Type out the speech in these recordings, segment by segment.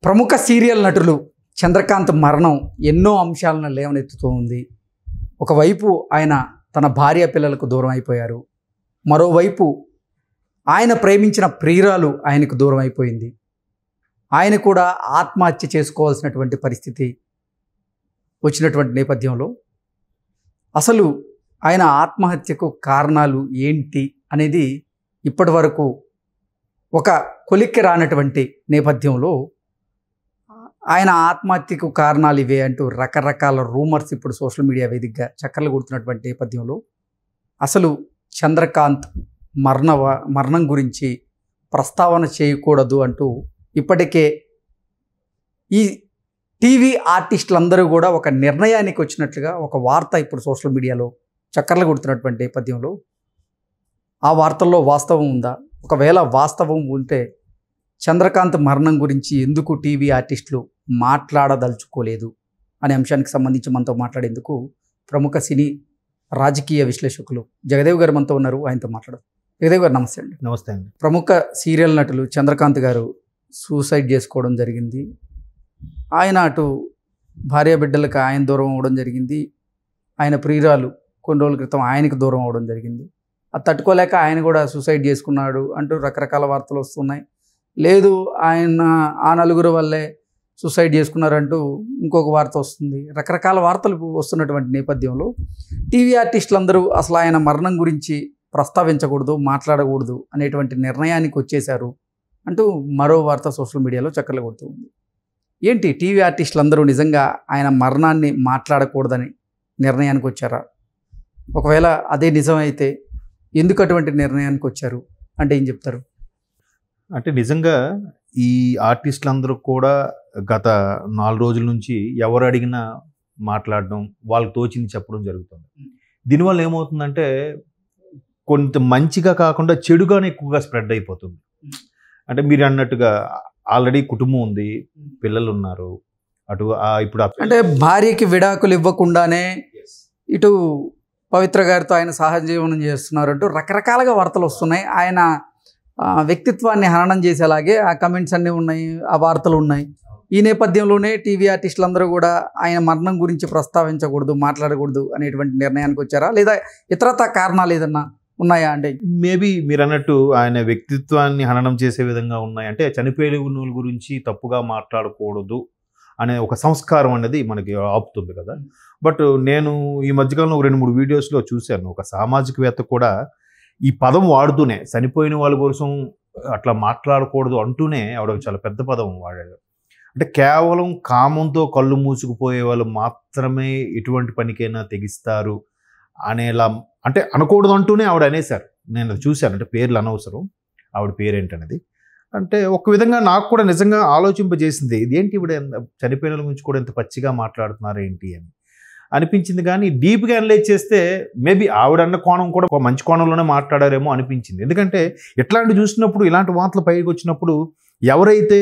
ప్రముఖ సీరియల్ నటులు చంద్రకాంత్ మరణం ఎన్నో అంశాలను లేవనెత్తుతూ ఉంది. ఒకవైపు ఆయన తన భార్య పిల్లలకు దూరం అయిపోయారు. మరోవైపు ఆయన ప్రేమించిన ప్రియురాలు ఆయనకు దూరం అయిపోయింది. ఆయన కూడా ఆత్మహత్య చేసుకోవాల్సినటువంటి పరిస్థితి వచ్చినటువంటి నేపథ్యంలో అసలు ఆయన ఆత్మహత్యకు కారణాలు ఏంటి అనేది ఇప్పటి వరకు ఒక కొలిక్కి రానటువంటి నేపథ్యంలో ఆయన ఆత్మహత్యకు కారణాలు ఇవే అంటూ రకరకాల రూమర్స్ ఇప్పుడు సోషల్ మీడియా వేదికగా చక్కర్లు కొడుతున్నటువంటి నేపథ్యంలో అసలు చంద్రకాంత్ మరణం గురించి ప్రస్తావన చేయకూడదు అంటూ ఇప్పటికే ఈ టీవీ ఆర్టిస్టులందరూ కూడా ఒక నిర్ణయానికి వచ్చినట్లుగా ఒక వార్త ఇప్పుడు సోషల్ మీడియాలో చక్కర్లు కొడుతున్నటువంటి నేపథ్యంలో ఆ వార్తల్లో వాస్తవం ఉందా? ఒకవేళ వాస్తవం ఉంటే చంద్రకాంత్ మరణం గురించి ఎందుకు టీవీ ఆర్టిస్టులు మాట్లాడదలుచుకోలేదు అనే అంశానికి సంబంధించి మనతో మాట్లాడేందుకు ప్రముఖ సినీ రాజకీయ విశ్లేషకులు జగదేవ్ గారు మనతో ఉన్నారు. ఆయనతో మాట్లాడారు. జగదేవ్ గారు నమస్తే అండి. నమస్తే అండి. ప్రముఖ సీరియల్ నటులు చంద్రకాంత్ గారు సూసైడ్ చేసుకోవడం జరిగింది. ఆయన అటు భార్య బిడ్డలకు ఆయన దూరం అవ్వడం జరిగింది. ఆయన ప్రియురాలు కొన్ని రోజుల క్రితం ఆయనకు దూరం అవ్వడం జరిగింది. అది తట్టుకోలేక ఆయన కూడా సూసైడ్ చేసుకున్నాడు అంటూ రకరకాల వార్తలు వస్తున్నాయి. లేదు ఆయన ఆ నలుగురు వల్లే సూసైడ్ చేసుకున్నారంటూ ఇంకొక వార్త వస్తుంది. రకరకాల వార్తలు వస్తున్నటువంటి నేపథ్యంలో టీవీ ఆర్టిస్టులందరూ అసలు ఆయన మరణం గురించి ప్రస్తావించకూడదు, మాట్లాడకూడదు అనేటువంటి నిర్ణయానికి వచ్చేశారు అంటూ మరో వార్త సోషల్ మీడియాలో చక్కర్లు కొడుతూ ఉంది. ఏంటి టీవీ ఆర్టిస్టులందరూ నిజంగా ఆయన మరణాన్ని మాట్లాడకూడదని నిర్ణయానికి వచ్చారా? ఒకవేళ అదే నిజమైతే ఎందుకు అటువంటి నిర్ణయానికి వచ్చారు అంటే ఏం చెప్తారు? అంటే నిజంగా ఈ ఆర్టిస్టులందరూ కూడా గత 4 రోజుల నుంచి ఎవరు అడిగినా మాట్లాడడం, వాళ్ళకి తోచింది చెప్పడం జరుగుతుంది. దీనివల్ల ఏమవుతుందంటే కొంత మంచిగా కాకుండా చెడుగానే ఎక్కువగా స్ప్రెడ్ అయిపోతుంది. అంటే మీరు అన్నట్టుగా ఆల్రెడీ కుటుంబం ఉంది, పిల్లలు ఉన్నారు. అటు ఇప్పుడు అంటే భార్యకి విడాకులు ఇవ్వకుండానే ఇటు పవిత్ర గారితో ఆయన సహజీవనం చేస్తున్నారు అంటూ రకరకాలుగా వార్తలు వస్తున్నాయి. ఆయన వ్యక్తిత్వాన్ని హననం చేసేలాగే ఆ కమెంట్స్ అన్నీ ఉన్నాయి, ఆ వార్తలు ఉన్నాయి. ఈ నేపథ్యంలోనే టీవీ ఆర్టిస్టులందరూ కూడా ఆయన మరణం గురించి ప్రస్తావించకూడదు, మాట్లాడకూడదు అనేటువంటి నిర్ణయానికి వచ్చారా? లేదా ఇతరత కారణాలు ఏదన్నా ఉన్నాయా? అంటే మేబీ మీరు అన్నట్టు ఆయన వ్యక్తిత్వాన్ని హననం చేసే విధంగా ఉన్నాయి. అంటే చనిపోయే వాళ్ళ గురించి తప్పుగా మాట్లాడకూడదు అనే ఒక సంస్కారం అనేది మనకి ఆపుతుంది కదా. బట్ నేను ఈ మధ్యకాలంలో 2-3 వీడియోస్లో చూశాను. ఒక సామాజికవేత్త కూడా ఈ పదం వాడుతూనే చనిపోయిన వాళ్ళ కోసం అట్లా మాట్లాడకూడదు అంటూనే ఆవిడ చాలా పెద్ద పదం వాడాడు. అంటే కేవలం కామంతో కళ్ళు మూసుకుపోయే వాళ్ళు మాత్రమే ఎటువంటి పనికైనా తెగిస్తారు అనేలా, అంటే అనకూడదు అంటూనే ఆవిడ అనేశారు. నేను అది చూశాను. అంటే పేర్లు అనవసరం, ఆవిడ పేరేంటనేది. అంటే ఒక విధంగా నాకు కూడా నిజంగా ఆలోచింపజేసింది. ఇదేంటి ఇవిడ చనిపోయిన వాళ్ళ గురించి కూడా ఇంత పచ్చిగా మాట్లాడుతున్నారు ఏంటి అని అనిపించింది. కానీ డీప్గా అనలైజ్ చేస్తే మేబీ ఆవిడన్న కోణం కూడా ఒక మంచి కోణంలోనే మాట్లాడారేమో అనిపించింది. ఎందుకంటే ఇట్లాంటి చూసినప్పుడు, ఇలాంటి వార్తలు పైకి వచ్చినప్పుడు ఎవరైతే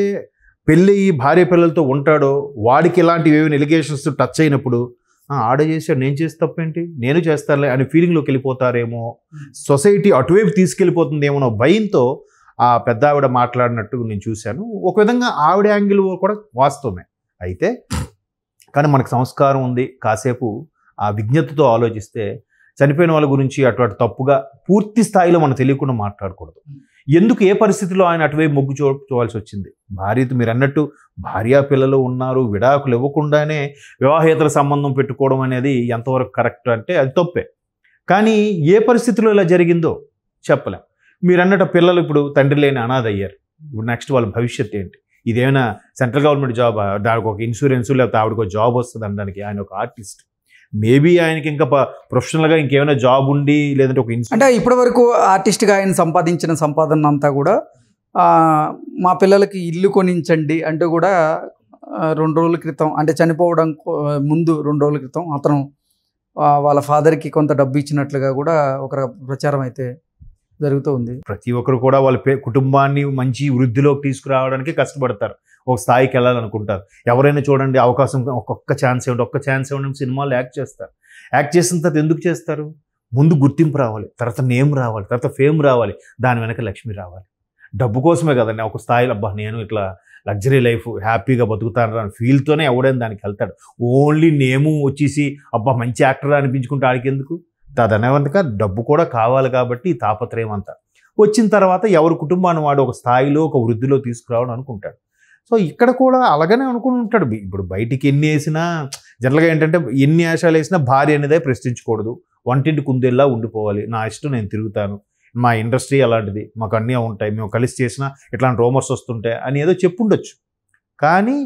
పెళ్ళి భార్య పిల్లలతో ఉంటాడో వాడికి ఇలాంటివి ఏమైనా ఎలిగేషన్స్ టచ్ అయినప్పుడు ఆడ చేశాడు, నేను చేస్తే తప్పేంటి, నేను చేస్తానులే అనే ఫీలింగ్లోకి వెళ్ళిపోతారేమో, సొసైటీ అటువైపు తీసుకెళ్ళిపోతుందేమో భయంతో ఆ పెద్ద ఆవిడ మాట్లాడినట్టు నేను చూశాను. ఒక విధంగా ఆవిడ యాంగిల్ కూడా వాస్తవమే. అయితే కానీ మనకు సంస్కారం ఉంది. కాసేపు ఆ విజ్ఞతతో ఆలోచిస్తే చనిపోయిన వాళ్ళ గురించి అటు తప్పుగా పూర్తి స్థాయిలో మనం తెలియకుండా మాట్లాడకూడదు. ఎందుకు, ఏ పరిస్థితిలో ఆయన అటువైపు మొగ్గు చూడాల్సి వచ్చింది? భార్యతో మీరు అన్నట్టు భార్య పిల్లలు ఉన్నారు, విడాకులు ఇవ్వకుండానే వివాహేతర సంబంధం పెట్టుకోవడం అనేది ఎంతవరకు కరెక్ట్ అంటే అది తప్పే. కానీ ఏ పరిస్థితిలో ఇలా జరిగిందో చెప్పలేం. మీరు అన్నట్టు పిల్లలు ఇప్పుడు తండ్రి లేని అనాథ అయ్యారు. ఇప్పుడు నెక్స్ట్ వాళ్ళ భవిష్యత్తు ఏంటి? ఇదేమైనా సెంట్రల్ గవర్నమెంట్ జాబ్, దానికి ఒక ఇన్సూరెన్స్ లేకపోతే ఆవిడకి ఒక జాబ్ వస్తుంది అనడానికి. ఆయన ఒక ఆర్టిస్ట్, మేబీ ఆయనకి ఇంకా ప్రొఫెషనల్గా ఇంకేమైనా జాబ్ ఉండి లేదంటే ఒక అంటే ఇప్పటి వరకు ఆర్టిస్ట్గా ఆయన సంపాదించిన సంపాదన అంతా కూడా మా పిల్లలకి ఇల్లు కొనించండి అంటూ కూడా 2 రోజుల క్రితం, అంటే చనిపోవడం ముందు 2 రోజుల క్రితం అతను వాళ్ళ ఫాదర్కి కొంత డబ్బు ఇచ్చినట్లుగా కూడా ఒక ప్రచారం అయితే జరుగుతూ ఉంది. ప్రతి ఒక్కరు కూడా వాళ్ళ కుటుంబాన్ని మంచి వృద్ధిలోకి తీసుకురావడానికి కష్టపడతారు, ఒక స్థాయికి వెళ్ళాలనుకుంటారు. ఎవరైనా చూడండి, అవకాశం ఒక్క ఛాన్స్ ఇవ్వండి సినిమాలు యాక్ట్ చేస్తారు. యాక్ట్ చేసిన తర్వాత ఎందుకు చేస్తారు? ముందు గుర్తింపు రావాలి, తర్వాత నేమ్ రావాలి, తర్వాత ఫేమ్ రావాలి, దాని వెనక లక్ష్మి రావాలి. డబ్బు కోసమే కదండి ఒక స్థాయిలో అబ్బా నేను ఇట్లా లగ్జరీ లైఫ్ హ్యాపీగా బతుకుతాను అని ఫీల్తోనే ఎవడైనా దానికి వెళ్తాడు. ఓన్లీ నేము వచ్చేసి అబ్బా మంచి యాక్టర్ అనిపించుకుంటే ఆడికి ఎందుకు? తదనవంతగా డబ్బు కూడా కావాలి కాబట్టి ఈ తాపత్రయం అంతా. వచ్చిన తర్వాత ఎవరి కుటుంబాన్ని వాడు ఒక స్థాయిలో ఒక వృద్ధిలో తీసుకురావడం అనుకుంటాడు. సో ఇక్కడ కూడా అలాగనే అనుకుని ఉంటాడు. ఇప్పుడు బయటికి ఎన్ని వేసినా జనరల్గా ఏంటంటే ఎన్ని వేషాలు వేసినా భార్య అనేదే ప్రశ్నించకూడదు, వంటింటి కుందేలా ఉండిపోవాలి, నా ఇష్టం నేను తిరుగుతాను, మా ఇండస్ట్రీ అలాంటిది, మాకు అన్నీ ఉంటాయి, మేము కలిసి చేసినా ఇట్లాంటి రూమర్స్ వస్తుంటాయి అని ఏదో చెప్పుండొచ్చు. కానీ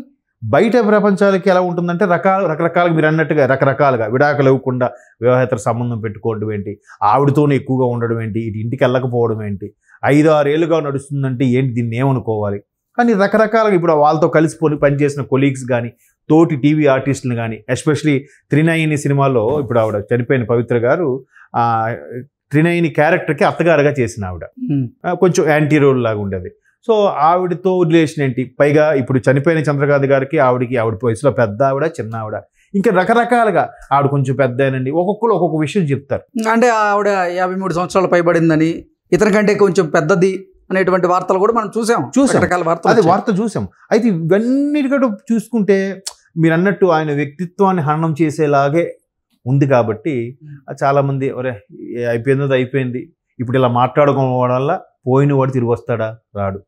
బయట ప్రపంచాలకి ఎలా ఉంటుందంటే రకరకాలుగా మీరు అన్నట్టుగా రకరకాలుగా విడాకులు ఇవ్వకుండా వివాహేతర సంబంధం పెట్టుకోవడం ఏంటి, ఆవిడతోనే ఎక్కువగా ఉండడం ఏంటి, ఇటు ఇంటికి వెళ్ళకపోవడం ఏంటి, 5-6 ఏళ్ళుగా నడుస్తుందంటే ఏంటి, దీన్ని ఏమనుకోవాలి. కానీ రకరకాలుగా ఇప్పుడు వాళ్ళతో కలిసి పనిచేసిన కొలీగ్స్ కానీ తోటి టీవీ ఆర్టిస్టులు కానీ ఎస్పెషలీ త్రినయని సినిమాలో ఇప్పుడు ఆవిడ చనిపోయిన పవిత్ర గారు త్రినయని క్యారెక్టర్కి అత్తగారుగా చేసిన ఆవిడ కొంచెం యాంటీ రోల్ లాగా ఉండేది. సో ఆవిడతో రిలేషన్ ఏంటి, పైగా ఇప్పుడు చనిపోయిన చంద్రకాంత్ గారికి ఆవిడ వయసులో పెద్ద ఆవిడ చిన్న ఆవిడ, ఇంకా రకరకాలుగా ఆవిడ కొంచెం పెద్దనండి, ఒక్కొక్కరు ఒక్కొక్క విషయం చెప్తారు. అంటే ఆవిడ 53 సంవత్సరాలు పైబడిందని, ఇతనికంటే కొంచెం పెద్దది అనేటువంటి వార్తలు కూడా మనం చూసాం. రకరకాల వార్తలు, అదే వార్త చూసాం. అయితే ఇవన్నిటికంటే చూసుకుంటే మీరు అన్నట్టు ఆయన వ్యక్తిత్వాన్ని హననం చేసేలాగే ఉంది కాబట్టి చాలామంది ఒరే అయిపోయింది, ఇప్పుడు ఇలా మాట్లాడుకోవడం వల్ల పోయిన వాడు తిరిగి వస్తాడా? రాడు.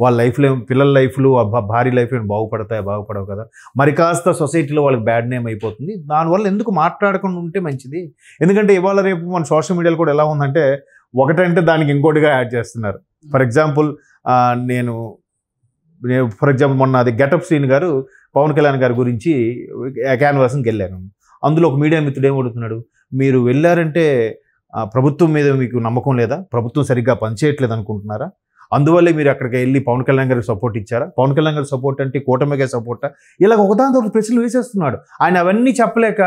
వాళ్ళ లైఫ్లో పిల్లల లైఫ్లు భార్య లైఫ్లో బాగుపడవు కదా. మరి కాస్త సొసైటీలో వాళ్ళకి బ్యాడ్ నేమ్ అయిపోతుంది. దానివల్ల ఎందుకు మాట్లాడకుండా ఉంటే మంచిది. ఎందుకంటే ఇవాళ రేపు మన సోషల్ మీడియాలో కూడా ఎలా ఉందంటే ఒకటంటే దానికి ఇంకోటిగా యాడ్ చేస్తున్నారు. ఫర్ ఎగ్జాంపుల్ మొన్న అది గెటప్ శ్రీని గారు పవన్ కళ్యాణ్ గారి గురించి క్యాన్వాసింగ్కి వెళ్ళాను. అందులో ఒక మీడియా మిత్రుడు ఏం అడుగుతున్నాడు, మీరు వెళ్ళారంటే ప్రభుత్వం మీద మీకు నమ్మకం లేదా, ప్రభుత్వం సరిగ్గా పనిచేయట్లేదు అనుకుంటున్నారా, అందువల్లే మీరు అక్కడికి వెళ్ళి పవన్ కళ్యాణ్ గారికి సపోర్ట్ ఇచ్చారా, పవన్ కళ్యాణ్ గారికి సపోర్ట్ అంటే కూటమిగా సపోర్టా, ఇలా ఒకదాని ఒక ప్రశ్నలు వేసేస్తున్నాడు. ఆయన అవన్నీ చెప్పలేక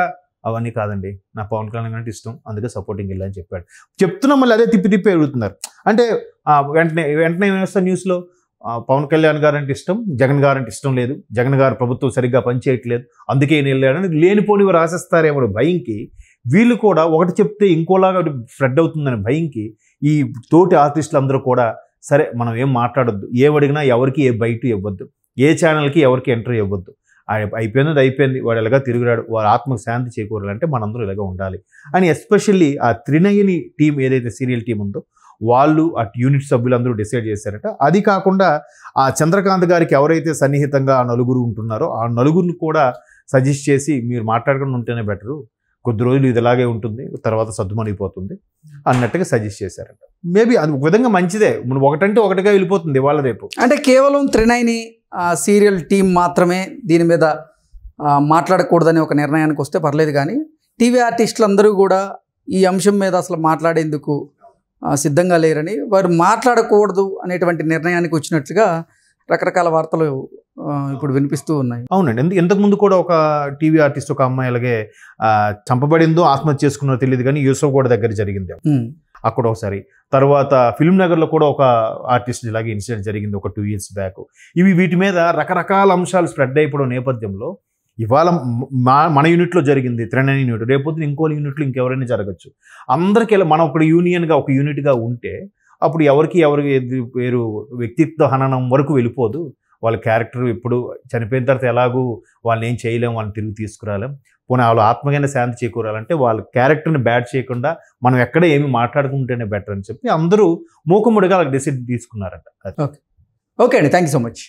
అవన్నీ కాదండి నా పవన్ కళ్యాణ్ అంటే ఇష్టం అందుకే సపోర్టింగ్ వెళ్ళని చెప్పాడు. చెప్తున్నాం మళ్ళీ అదే తిప్పి అడుగుతున్నారు. అంటే వెంటనే ఏమేస్తా న్యూస్లో పవన్ కళ్యాణ్ గారు అంటే ఇష్టం, జగన్ గారు అంటే ఇష్టం లేదు, జగన్ గారు ప్రభుత్వం సరిగ్గా పనిచేయట్లేదు అందుకే నేను వెళ్ళాడని లేనిపోనివి రాసేస్తారేమో భయంకి, వీళ్ళు కూడా ఒకటి చెప్తే ఇంకోలాగా స్ప్రెడ్ అవుతుందని భయంకి ఈ తోటి ఆర్టిస్టులు అందరూ కూడా సరే మనం ఏం మాట్లాడొద్దు, ఏమడిగినా ఎవరికి ఏ బయట ఇవ్వద్దు, ఏ ఛానల్కి ఎవరికి ఎంట్రీ ఇవ్వద్దు, అయిపోయింది వాడు ఎలాగా తిరిగిరాడు, వారి ఆత్మకు శాంతి చేకూరాలంటే మనందరూ ఇలాగా ఉండాలి అని ఎస్పెషల్లీ ఆ త్రినయని టీం ఏదైతే సీరియల్ టీం ఉందో వాళ్ళు ఆ యూనిట్ సభ్యులందరూ డిసైడ్ చేశారట. అది కాకుండా ఆ చంద్రకాంత్ గారికి ఎవరైతే సన్నిహితంగా ఆ నలుగురు ఉంటున్నారో ఆ నలుగురిని కూడా సజెస్ట్ చేసి మీరు మాట్లాడకుండా ఉంటేనే బెటరు, కొద్ది రోజులు ఇది ఇలాగే ఉంటుంది తర్వాత సద్దుమణిపోతుంది అన్నట్టుగా సజెస్ట్ చేశారట. మేబీ అది ఒక విధంగా మంచిదే, ఒకటంటే ఒకటిగా వెళ్ళిపోతుంది ఇవాళ రేపు. అంటే కేవలం త్రినయని సీరియల్ టీం మాత్రమే దీని మీద మాట్లాడకూడదని ఒక నిర్ణయానికి వస్తే పర్లేదు, కానీ టీవీ ఆర్టిస్టులు అందరూ కూడా ఈ అంశం మీద అసలు మాట్లాడేందుకు సిద్ధంగా లేరని, వారు మాట్లాడకూడదు అనేటువంటి నిర్ణయానికి వచ్చినట్లుగా రకరకాల వార్తలు ఇప్పుడు వినిపిస్తూ ఉన్నాయి. అవునండి, ఇంతకుముందు కూడా ఒక టీవీ ఆర్టిస్ట్ ఒక అమ్మాయి అలాగే చంపబడిందో ఆత్మహత్య చేసుకున్నో తెలియదు కానీ యూసఫ్ కూడా దగ్గర జరిగింది అక్కడ ఒకసారి. తర్వాత ఫిల్మ్ నగర్లో కూడా ఒక ఆర్టిస్ట్ ఇలాగే ఇన్సిడెంట్ జరిగింది ఒక 2 years బ్యాక్. వీటి మీద రకరకాల అంశాలు స్ప్రెడ్ అయిపోవడం నేపథ్యంలో ఇవాళ మన యూనిట్లో జరిగింది త్రినయని యూనిట్, రేపొద్దున ఇంకో యూనిట్లో ఇంకెవరైనా జరగచ్చు. అందరికీ మనం ఒక యూనియన్గా ఒక యూనిట్గా ఉంటే అప్పుడు ఎవరికి పేరు వ్యక్తిత్వ హననం వరకు వెళ్ళిపోదు. వాళ్ళ క్యారెక్టర్ ఇప్పుడు చనిపోయిన తర్వాత ఎలాగూ వాళ్ళని ఏం చేయలేం, వాళ్ళని తిరిగి తీసుకురాలేం, పోనీ వాళ్ళ ఆత్మకైనా శాంతి చేకూరాలంటే వాళ్ళ క్యారెక్టర్ని బ్యాడ్ చేయకుండా మనం ఎక్కడ ఏమి మాట్లాడుకుంటేనే బెటర్ అని చెప్పి అందరూ మూకుముడిగా వాళ్ళకి డిసిషన్ తీసుకున్నారంట. ఓకే అండి, థ్యాంక్ యూ సో మచ్.